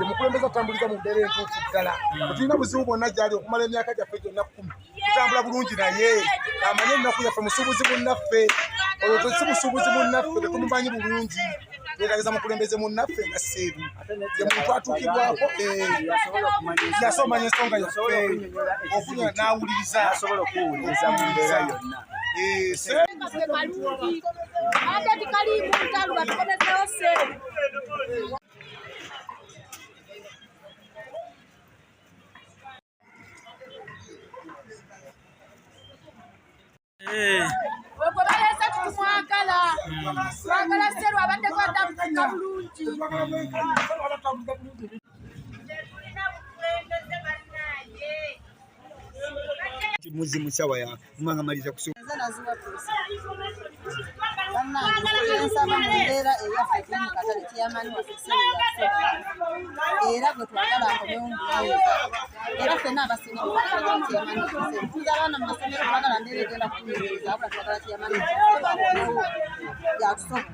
Mukulembeza tambuliza mu ddere entuufu ddala. Tulina buzibu bwonna gyali okumala emyaka gyaffe gyonna 10. Tutambula bulungi naye amanye ennaku yaffe musuubuzi munnaffe. Olwo si busuubuzi munnaffe tetumumanyi bulungi. Twetaagiza mukulembeze munnaffe nga Seeru. Ye muntu atuukibwako yasoomanya ensonga yaffe okunya n'awuliriza. Asobola okuwuliriza mu mbeera yonna. Okobaleza tukumwagala twagala Seeru abadde gwadabuka bulungi muzimu sawa ya mwanga maliza kusoma era gwe twagala era ffenna abasinga tuzabana mu masomero twagala mbeera egenda kunyereza abula twagala kiyamani yakusobola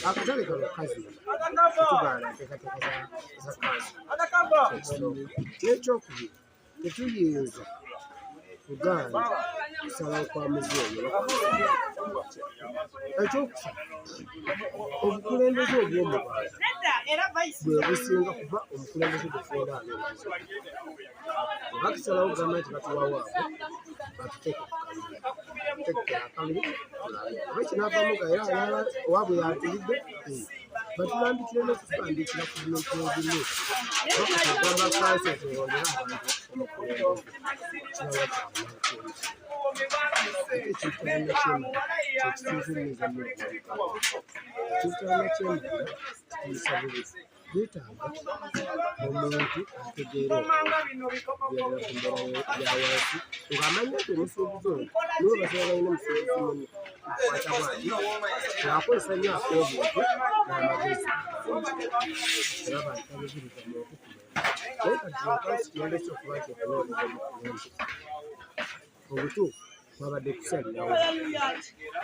akatale kano kazi tugaana enteekateeka za kansa n'ekyokubiri tetuyinza kugaana kusalawo kwa muzeeyo ekyokusaba obukulembeze obw'omu Rwanda bwe businga kuba omukulembeze gufuula ab'enguzi oba tusalawo gavumenti batuwawaabwe batuteekera akalulu oba kinaavaamu gaera owaabwe yatulidde batulambikire n'okututandikira ku bintu ebimu bakatugamba kansa etweyongera abantu omukulembeze kirawa ate ekintu kyonna kyekisinziriza nnyo ekintu kyonna kyembala kituusabulizi yeetaaga omuntu ategeera yawansi ng'amanya nti omusuubuzi oyo niwe basobola balina omusuubuzi munne akwata bwati akozesa nnyo ak'obuntu n'amagezi era bantu babiziriza mu okukumira naye kati akansi kyeyolesa okuba nti okunoonyeza omukulembeze obutuufu twabadde kusalirawo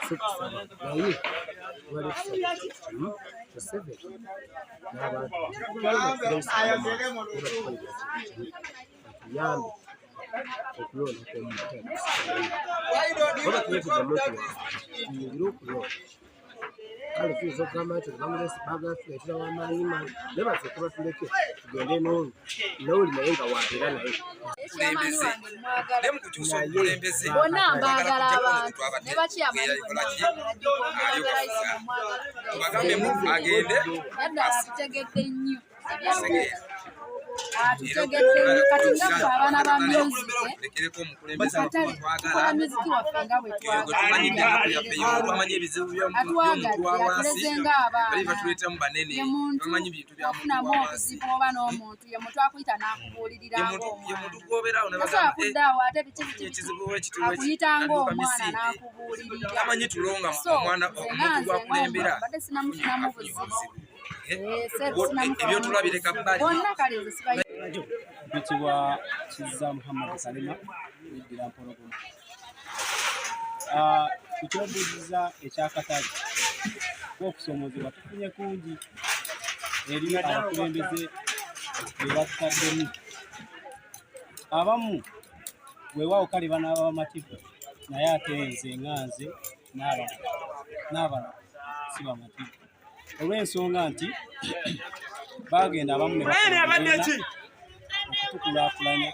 si kusaba naye tubadde kusalira kimu Museveni n'abantu atuyambe okulonda kw'omutanda oba tuyetegamu tuyingire okulonda kale tuyinza okugamba nti bagatuleetera w'amaanyi mangi naye basooka batuleke tugende n'oyo nawuli naye nga wabeera naye bonna mbaagala abantu ne bakyamanyi tubagambe agende naddala tutegedde nnyo atutegedde kati nga ffe abaana ba music tukola muziki waffe nga bwe atwagadde abaana ye muntu afunamu obuzibu oba n'omuntu ye muntu akuyita n'akubuulirira ng'omwana tasobola kuddaawo ate akuyita ng'omwana n'akubuulirira so nze nga badde sinamufunamu buzibu bonna kale nze sibayi bitibwa Kizza Muhammad Salima Bigira Mpologoma. Tukyobuuliza ekyakatale k'okusoomozebwa tufunye kungi eri abakulembeze be batutaddemu. Abamu weewaawo kale banaaba bamativu naye ate nze nga nze n'abalala si bamativu olw'ensonga nti baagenda abamu ne okutukulaakulanya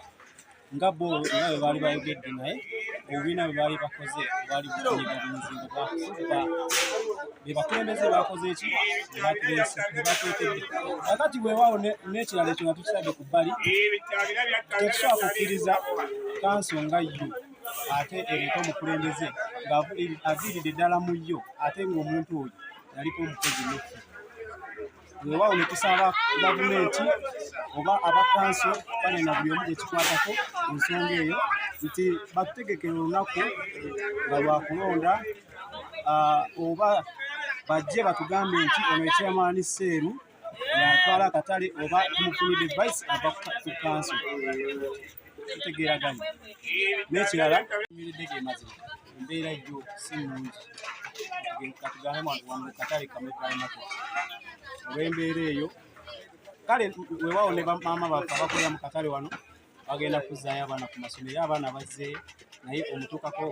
nga bo nga bwe baali bayogedde naye obubiina bwe baali bakoze baali bukunyigagunyizinga be bakulembeze bakoze eki bebateekedde kakati weewaawo n'ekirala ekyo nga tukitadde ku bbali tetusobola kukkiriza kanso nga yo ate ereeta omukulembeze ng'aviiridde ddala mu yo ate ng'omuntu oyo yaliko omukozi mufu. Weewaawo ne tusaba gavumenti oba abakanso kale na buli omu gye kikwatako ku nsonga eyo nti batutegekera olunaku nga lwakulonda oba bajje batugambe nti ono ekyamaani Seeru yatwala akatale oba tumufunidde vice ava ku kanso tutegeeraganye. N'ekirala emiridde ge mazima embeera jjo si nnungi katugambe wano mu katale kamwe kalimato olw'embeera eyo kale weewaawo ne bamaama baffe abakolera mu katale wano bagenda kuzzaayo abaana ku masomero abaana bazzeeyo naye omutuukako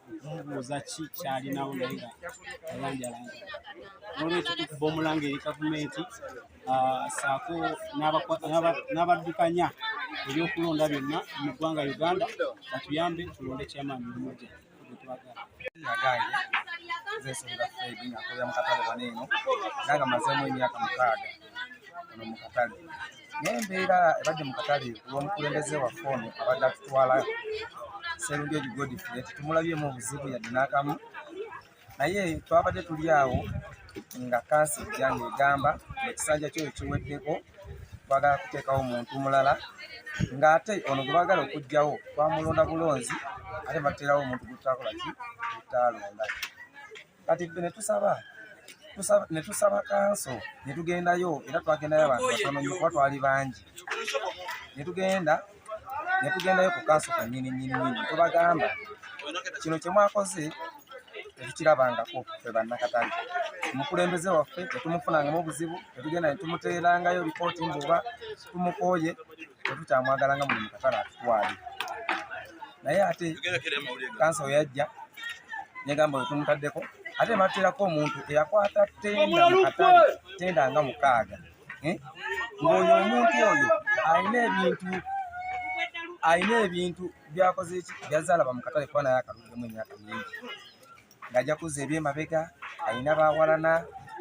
okumubuuza ki kyalinawo naye nga alanjalanja. N'olwekyo tukuba omulanga eri gavumenti saako n'abaddukanya ebyokulonda byonna mu ggwanga Uganda batuyambe tulonde kyamaani mmoja gwetwagala. Zesonga Fred akolera mu katale wano eno nga mazeemu emyaka 6 ono mu katale n'embeera ebadde mu katale olw'omukulembeze waffe ono abadde atutwala Sserunjogi Godfrey tumulabyemu obuzibu yadde n'akamu naye twabadde tuli awo nga kansi yange egamba ekisanja kyo ekiweddeko twagala kuteekawo omuntu mulala ng'ate ono gwe baagala okuggyawo twamulonda bulonzi ate bateerawo omuntu gutakola ki gutalonda. Kati ffe ne tusaba kanso ne tugendayo era twagendayo abantu batono nnyo kuba twali bangi ne tugendayo ku kanso kannyini tubagamba kino kye mwakoze tekikirabangako ffe bannakatale omukulembeze waffe tetumufunangamu obuzibu tetugenda ne tumuteerangayo lipooti mbuba tumukooye tetukyamwagalanga muli mu katale atutwale naye ate kanso yajja negamba we tumutaddeko ate bateerako omuntu eyakwata tenda mu katale tenda nga 6 ng'oyo omuntu oyo alina ebintu byakoze eki byazaalaba mu katale kuba naye akaluddemu emyaka mingi ng'ajja kuzza ebyemabega alina bawalana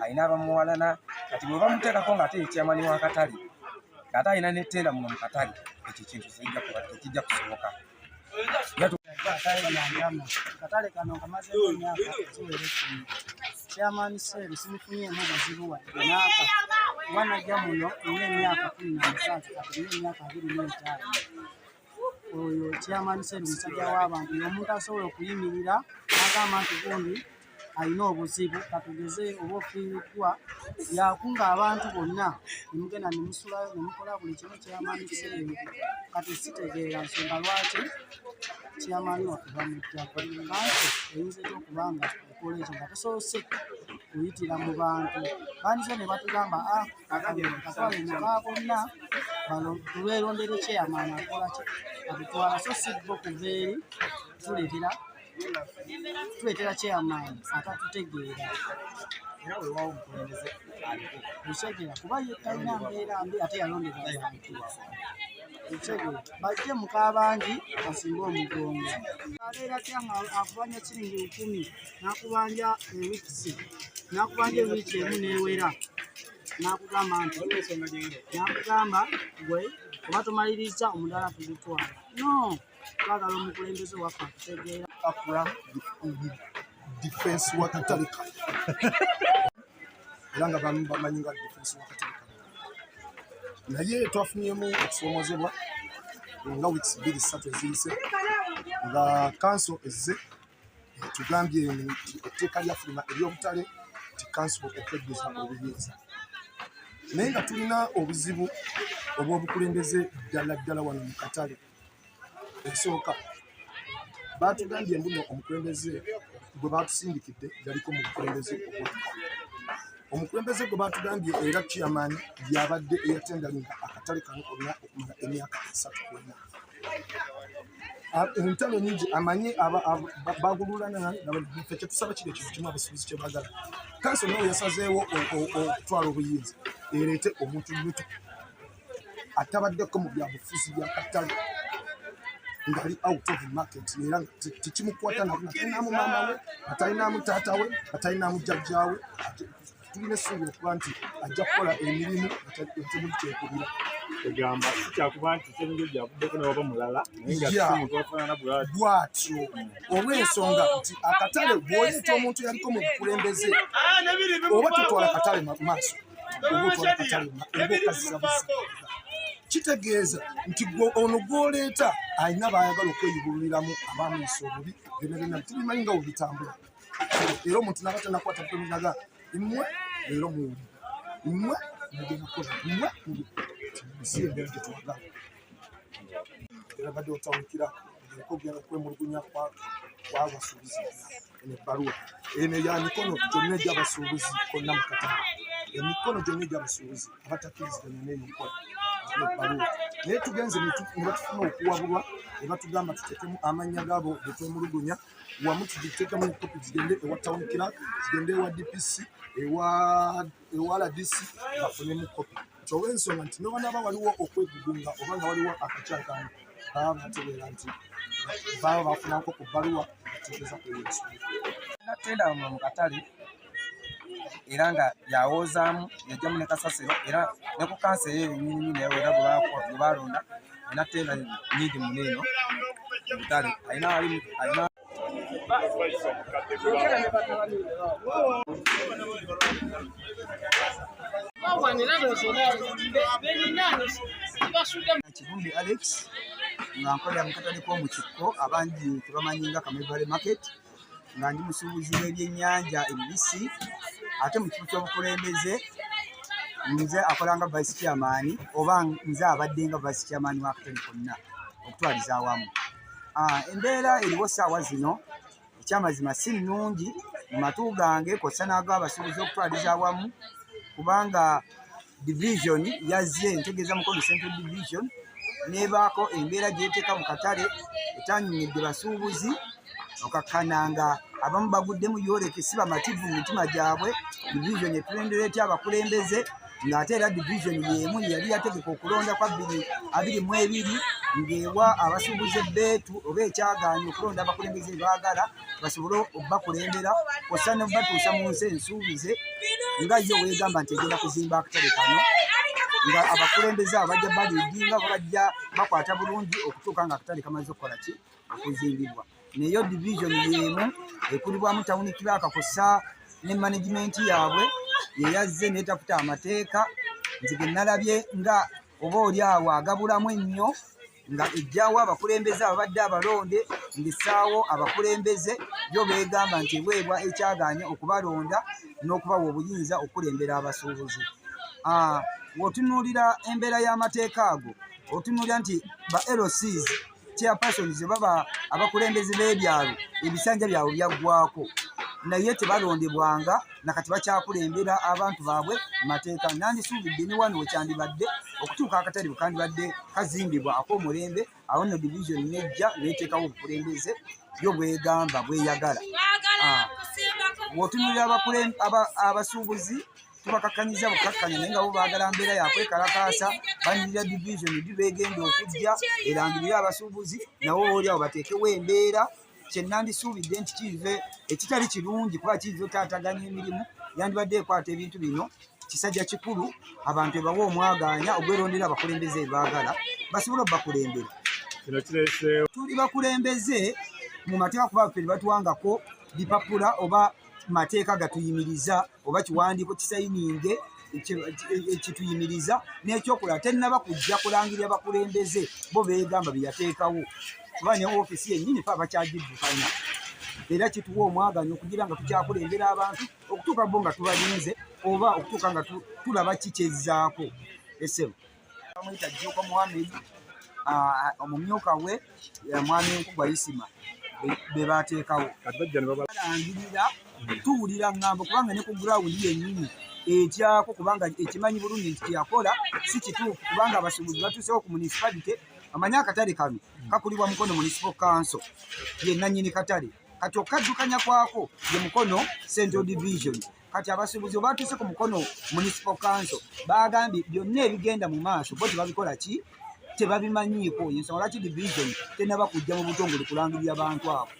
alina abamuwalana kati bwe bamuteekako ng'ate ekyamani w'akatale ng'ate alina n'ettenda muno mu katale ekyo kintu tekijja kusoboka. Katale kano kamazeemu emyaka ekiwera 10 kyamaani Seeru simufunyeemu buzibu wadde n'aka kuba najja muno nina emyaka 17 kati nina emyaka 25. Oyo kyamaani Seeru musajja w'abantu omuntu asobola okuyimirira n'agamba nti gundi alina obuzibu katugeze oba ofiiriddwa yakunga abantu bonna nemugenda nemusulayo nemukola buli kimu kyamaani Seeru kati sitegeera nsonga lwaki kyamaani waffe bamujja kanso eyinza etya okubanga ekola ekyo nga tosobose kuyitira mu bantu bandizo ne batugamba katwale muka bonna tulwerondere kyamaani akola ki atutwala so sibba okuva eri tuleetera kyamaani atatutegeera era weewaawo omukulembeze ekitegeera kuba ye talina mbeera mbi ate yalondera abantu ekitegeera bajje mukabangi basimbe omugongo abeera atya nga akubanja $10,000 n'akubanja ewiiki emu n'ewera n'akugamba nti n'akugamba gwe oba tomaliriza omudala tuzitwala no twagala omukulembeze waffe akutegeera akula defense wa katale kano era nga bamanyi nga defense wa katale kano naye twafunyemu okusoomozebwa nga weeks 2-3 eziyise nga kanso ezze tugambye nti etteeka lya fulima ery'obutale ti kanso okweddeza obuyinza naye nga tulina obuzibu obw'obukulembeze ddala wano mu katale esooka baatugambye mbuno omukulembeze gwe baatusindikidde yaliko mu bukulembeze omukulembeze gwe baatugambye era chairman yabadde eyatendalinga akatale kano olina okumala emyaka 3 kwena entalo nyingi amanyi bagululana naffe kyetusaba kiri ekintu kimu abasuubuzi kye baagala kanso nawe yasazeewo okutwala obuyinza ereete omuntu muto atabaddeko mu byabufuzi byakatale ngali out of market era tekimukwata natalinamu maama we atalinamu taata we atalinamu jjajja we tulina essuubi okuba nti ajja kukola emirimu temuli kyekubira egamba sikyakuba nti semingo gyavuddeko newaba mulala bwatyo olw'ensonga nti akatale bw'oyita omuntu yaliko mu bukulembeze oba tutwala katale maaso oba otwala katale oba okaziza busa kitegeeza nti ono gw'oleeta alina baayagala okweyubululiramu abamuyisa obubi byonna tubimanyi nga bubitambula era omuntu naba tanakwata butominaga mmwe leero muwuli mmwe mugenakola mmwe si embeera gyetwagala era badde otawukira okugenda okwemulugunya kwabasuubuzi nebbaluwa eno ya mikono gyonna egy'abasuubuzi konna mu katale emikono gyonna egy'abasuubuzi abatakkiriziganya n'enkola nebbaluwa naye tugenze ne batufuna okuwabulwa ne batugamba tuteekemu amannya gaabo getwemulugunya wamu tugiteekemu ekopi zigende ewa town clerk zigende ewa DPC ewa RDC bafunemu kopi kyolw'ensonga nti newanaba waliwo okwegugunga oba nga waliwo akakyakano baba bategeera nti baba bafunako ku bbaluwa bategeeza kweyesu natenda mu katale era nga yawoozaamu yajjamu ne kasasiro era ne ku kansa eyo ennyinyi naye era bwe balonda natenda nyingi muneeno obutale alina Kivumbi Alex nga nkolera mu katale k'omukikko abangi tebamanyi nga Kamevale Market nga ndi musuubuzi w'ebyennyanja ebibisi ate mu kifo ky'obukulembeze nze akola nga vice chairman oba nze abadde nga vice chairman w'akatale konna okutwaliza awamu. Embeera eriwo ssaawa zino ekyamazima si nnungi mu matu gange kw'ossa n'ag'abasuubuzi okutwaliza awamu kubanga division yazze ntegeeza mukono central division nebaako embeera gyeteeka mu katale etanyumidde basuubuzi okakkananga abamu baguddemu yoleke si bamativu mu mitima gyabwe division etulendereetya abakulembeze ng'ate era division y'emu yali yategeka okulonda kwa 2022 ng'ewa abasuubuzi ebbeetu oba ekyagaanye okulonda abakulembeze baagala basobole obbakulembera kw'ossa ne batuusa mu nsi ensuubize nga yo weegamba nti egenda kuzimba akatale kano nga abakulembeze abo bajja baliidinga bajja bakwata bulungi okutuuka nga akatale kamaze okukola ki okuzimbibwa neyo division y'emu ekulibwamu tawuni kiraaka kw'ossa ne management yaabwe yeyazze n'etafuta amateeka nzige nalabye nga oba oli awo agabulamu ennyo nga ejjawo abakulembeze ababadde abalonde ng'essaawo abakulembeze byo beegamba nti eweebwa ekyagaanye okubalonda n'okubawa obuyinza okukulembera abasuubuzi. W'otunuulira embeera y'amateeka ago otunuulira nti ba LCs chairpersons baba abakulembeze b'ebyalo ebisanja byabwe byaggwako naye tebalondebwanga nakati bakyakulembera abantu baabwe mu mateeka. Nandisuubidde ne wano wekyandibadde okutuuka akatale bwe kandibadde kazimbibwa ak'omulembe awo nno division nejja neeteekawo obukulembeze byo bwegamba bweyagala. Bw'otunuulira abasuubuzi tubakakkanyiza bukakkanya naye nga bo baagala mbeera yakwekalakaasa banyirira division begenda okujja erangirire abasuubuzi nawo oli awo bateekewo embeera kyenandisuubidde nti kive ekitali kirungi kuba kive otaataganya emirimu yandibadde ekwata ebintu bino kisajja kikulu abantu ebawa omwaganya ogwerondera abakulembeze ebaagala basobola bakulembera. Tuli bakulembeze mu mateeka kuba ffe batuwangako bipapula oba mateeka gatuyimiriza oba kiwandiiko kisayininge ekituyimiriza n'ekyokulala tennaba kujja kulangirira abakulembeze bo beegamba bye yateekawo kuba ne ofiisi yennyini fe abakyagiddukanya era kituwa omwaganya okugira nga tukyakulembera abantu okutuuka bo nga tubalinze oba okutuuka nga tulaba kikyezzaako. Esebo bamuyita Jjuuko Muhammad, omumyuka we mwami Nkugwa Isima be bateekawo balangirira tuwulira ŋŋambo kubanga ne ku gurawundi yennyini etyako kubanga ekimanyi bulungi nti kyeyakola si kituufu kubanga abasuubuzi batuusewo ku municipality amanyi akatale kano kakulibwa Mukono Municipal Council ye nannyini katale kati okaddukanya kwako ye Mukono Central Division. Kati abasuubuzi batuuse ku Mukono Municipal Council bagambye byonna ebigenda mu maaso bo tebabikola ki tebabimanyiiko yensonga lwaki division tenaba kujja mu butongole kulangirira abantu abo.